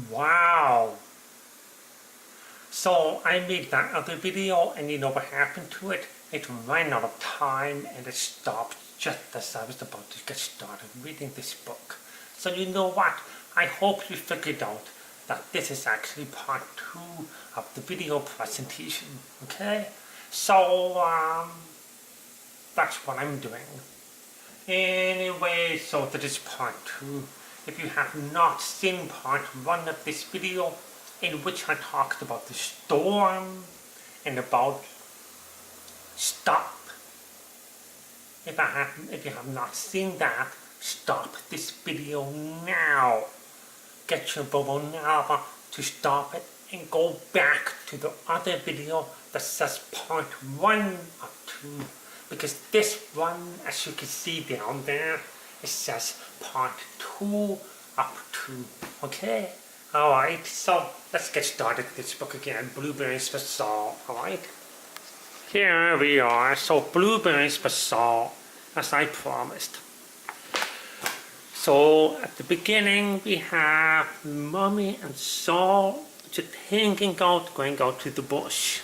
Wow. So I made that other video and you know what happened to it? It ran out of time and it stopped just as I was about to get started reading this book. So you know what? I hope you figured out that this is actually part 2 of the video presentation, okay? So, that's what I'm doing. Anyway, so this is part 2. If you have not seen part 1 of this video, in which I talked about the storm and about stop. If you have not seen that, stop this video now. Get your Bobo now to stop it and go back to the other video that says part 1 of 2. Because this one, as you can see down there, it says part 2 of 2. Okay? Alright, so let's get started with this book again, Blueberries for Sal, alright? Here we are, so Blueberries for Sal, as I promised. So at the beginning we have Mommy and Sal just hanging out, going out to the bush.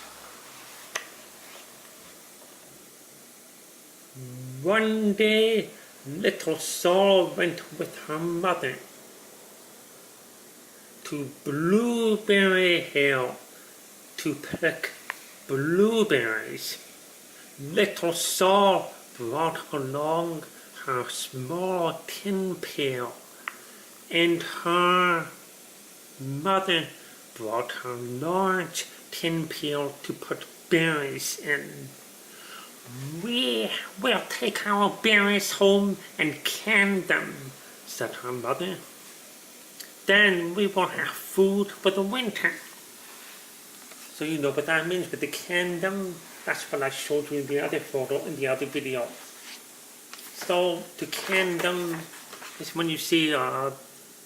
One day, little Sal went with her mother to Blueberry Hill to pick blueberries. Little Sal brought along her small tin pail, and her mother brought her large tin pail to put berries in. We will take our berries home and can them, said her mother. Then we will have food for the winter. So you know what that means with the can them. That's what I showed you in the other photo, in the other video. So to can them is when you see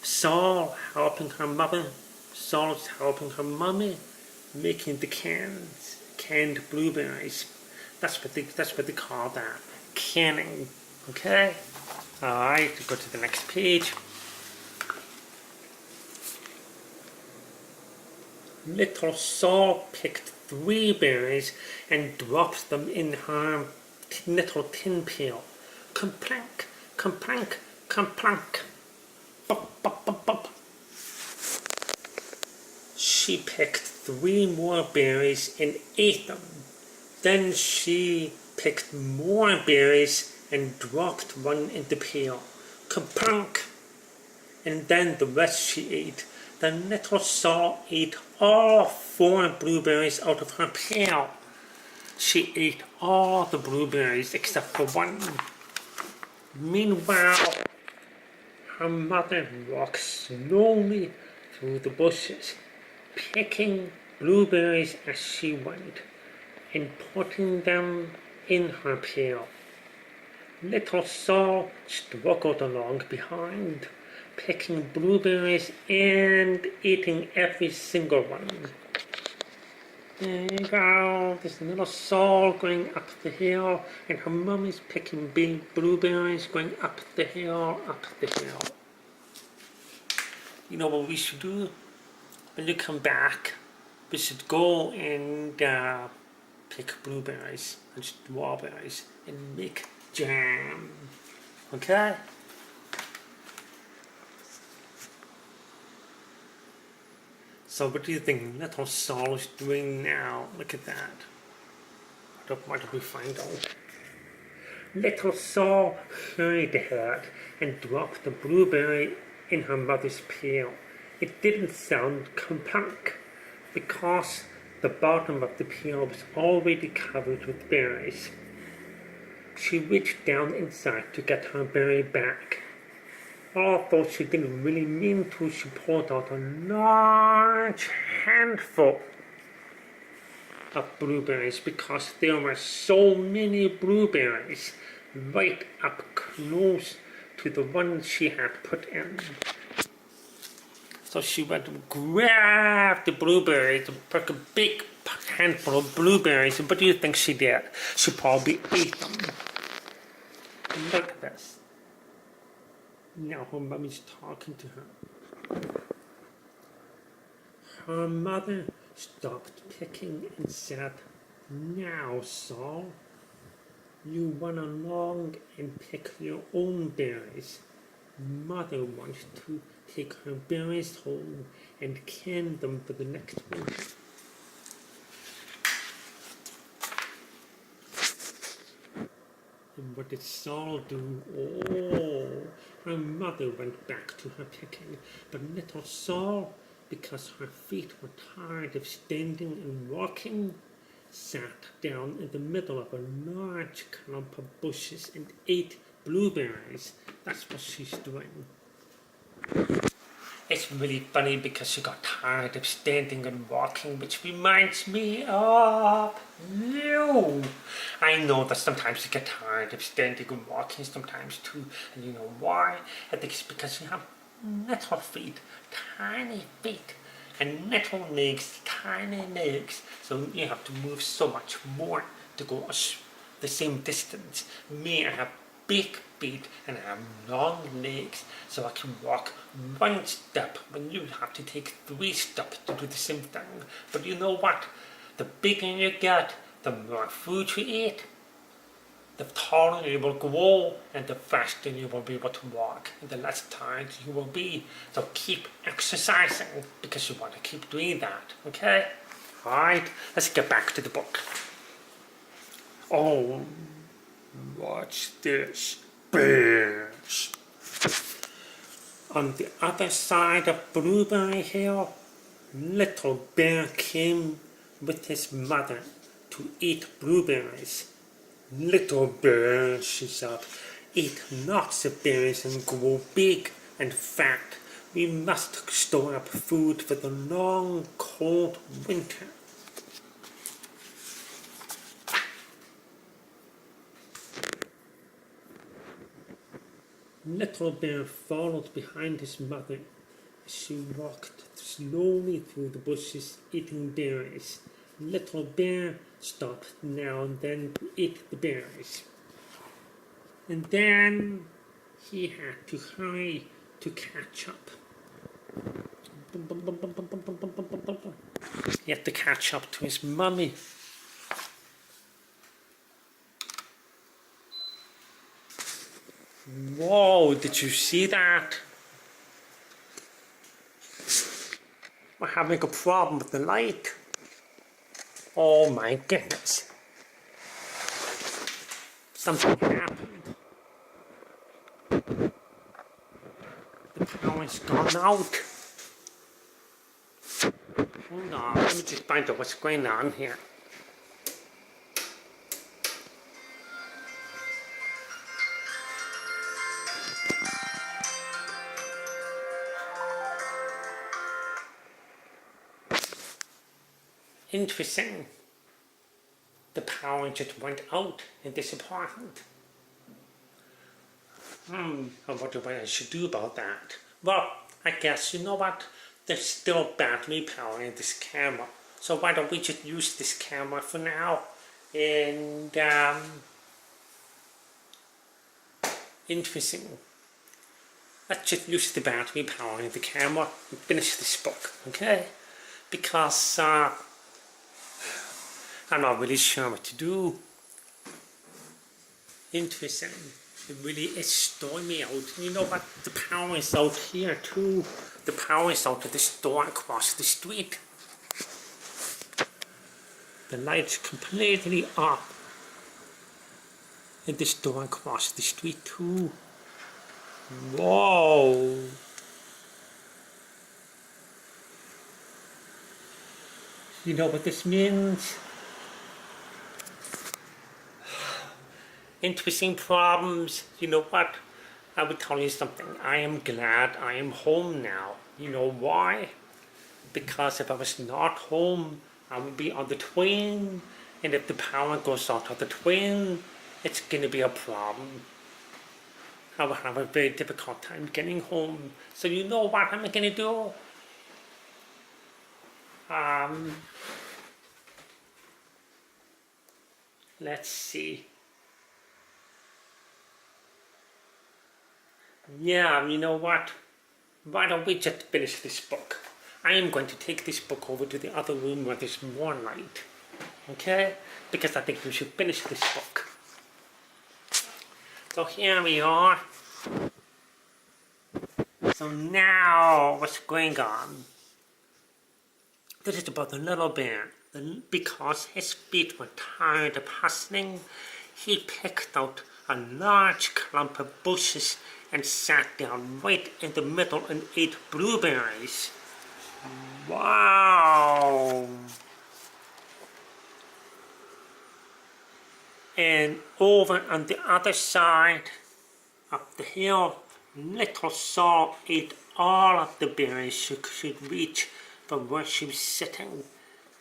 Sal helping her mother. Sal's helping her mommy making the canned blueberries. That's what they call that, canning. Okay. All right. Go to the next page. Little Sal picked 3 berries and dropped them in her little tin pail. Complank, complank, complank. Bop, bop, bop, bop. She picked 3 more berries and ate them. Then she picked more berries and dropped one in the pail. Kapunk! And then the rest she ate. Then little Sal ate all 4 blueberries out of her pail. She ate all the blueberries except for 1. Meanwhile, her mother walked slowly through the bushes, picking blueberries as she went, and putting them in her pail. Little Sal struggled along behind, picking blueberries and eating every single one. There you go, this little Sal going up the hill, and her mummy's picking big blueberries going up the hill, up the hill. You know what we should do? When you come back, we should go and pick blueberries and strawberries and make jam. Okay? So what do you think little Sal is doing now? Look at that. What did we find out? Little Sal hurried ahead and dropped the blueberry in her mother's pail. It didn't sound complunk because the bottom of the pail was already covered with berries. She reached down inside to get her berry back. Although she didn't really mean to, she pulled out a large handful of blueberries because there were so many blueberries right up close to the ones she had put in. So she went to grab the blueberries and took a big handful of blueberries. And what do you think she did? She probably ate them. And look at this. Now her mommy's talking to her. Her mother stopped picking and said, "Now, Saul, you run along and pick your own berries. Mother wants to take her berries home and can them for the next winter." And what did Saul do? Oh, her mother went back to her picking, but little Saul, because her feet were tired of standing and walking, sat down in the middle of a large clump of bushes and ate blueberries. That's what she's doing. It's really funny because she got tired of standing and walking, which reminds me of you. I know that sometimes you get tired of standing and walking sometimes too, and you know why? I think it's because you have little feet, tiny feet, and little legs, tiny legs, so you have to move so much more to go the same distance. Me, I have big feet and I have long legs, so I can walk one step when you have to take 3 steps to do the same thing. But you know what? The bigger you get, the more food you eat, the taller you will grow, and the faster you will be able to walk, and the less tired you will be. So keep exercising because you want to keep doing that, okay? Alright, let's get back to the book. Oh, watch this. Bears. On the other side of Blueberry Hill, Little Bear came with his mother to eat blueberries. "Little Bear," she said, "eat lots of berries and grow big and fat. We must store up food for the long, cold winter." Little Bear followed behind his mother as she walked slowly through the bushes eating berries. Little Bear stopped now and then to eat the berries. And then he had to hurry to catch up. He had to catch up to his mummy. Whoa, did you see that? We're having a problem with the light. Oh my goodness. Something happened. The power's gone out. Hold on, let me just find out what's going on here. Interesting. The power just went out in this apartment. I wonder what I should do about that. Well, I guess, you know what? There's still battery power in this camera. So why don't we just use this camera for now? And, interesting. Let's just use the battery power in the camera and finish this book, okay? Because, I'm not really sure what to do. Interesting. It really is stormy out. You know what? The power is out here too. The power is out at the store across the street. The light's completely off. And the store across the street too. Whoa. You know what this means? Interesting problems. You know what? I would tell you something. I am glad I am home now. You know why? Because if I was not home, I would be on the train. And if the power goes out of the train, it's going to be a problem. I will have a very difficult time getting home. So you know what I'm going to do? Let's see. Yeah, you know what? Why don't we just finish this book? I am going to take this book over to the other room where there's more light. Okay? Because I think we should finish this book. So here we are. So now, what's going on? This is about the little bear. Because his feet were tired of hustling, he picked out a large clump of bushes and sat down right in the middle and ate blueberries. Wow! And over on the other side of the hill, little Saul ate all of the berries she could reach from where she was sitting.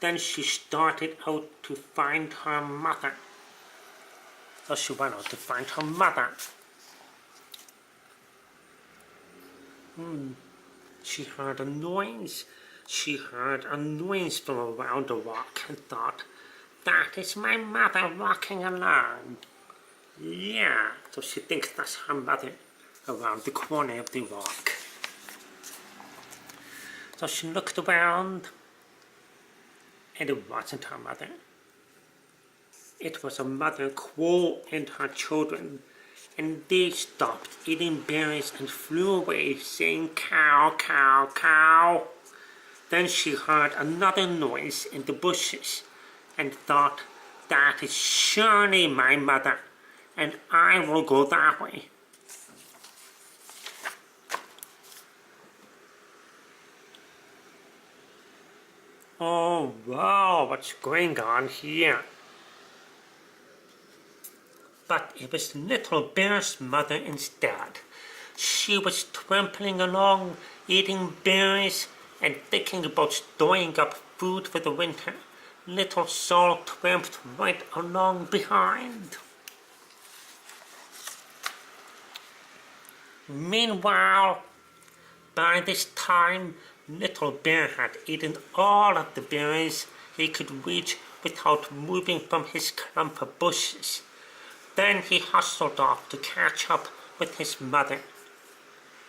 Then she started out to find her mother. So she went out to find her mother. She heard a noise. She heard a noise from around the rock and thought, that is my mother walking along. Yeah, so she thinks that's her mother around the corner of the rock. So she looked around, and it wasn't her mother. It was a mother crow and her children, and they stopped eating berries and flew away, saying, cow, cow, cow. Then she heard another noise in the bushes, and thought, that is surely my mother, and I will go that way. Oh wow, what's going on here? But it was Little Bear's mother instead. She was trampling along, eating berries, and thinking about storing up food for the winter. Little Saul tramped right along behind. Meanwhile, by this time, Little Bear had eaten all of the berries he could reach without moving from his clump of bushes. Then he hustled off to catch up with his mother.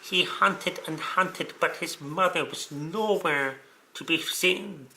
He hunted and hunted, but his mother was nowhere to be seen.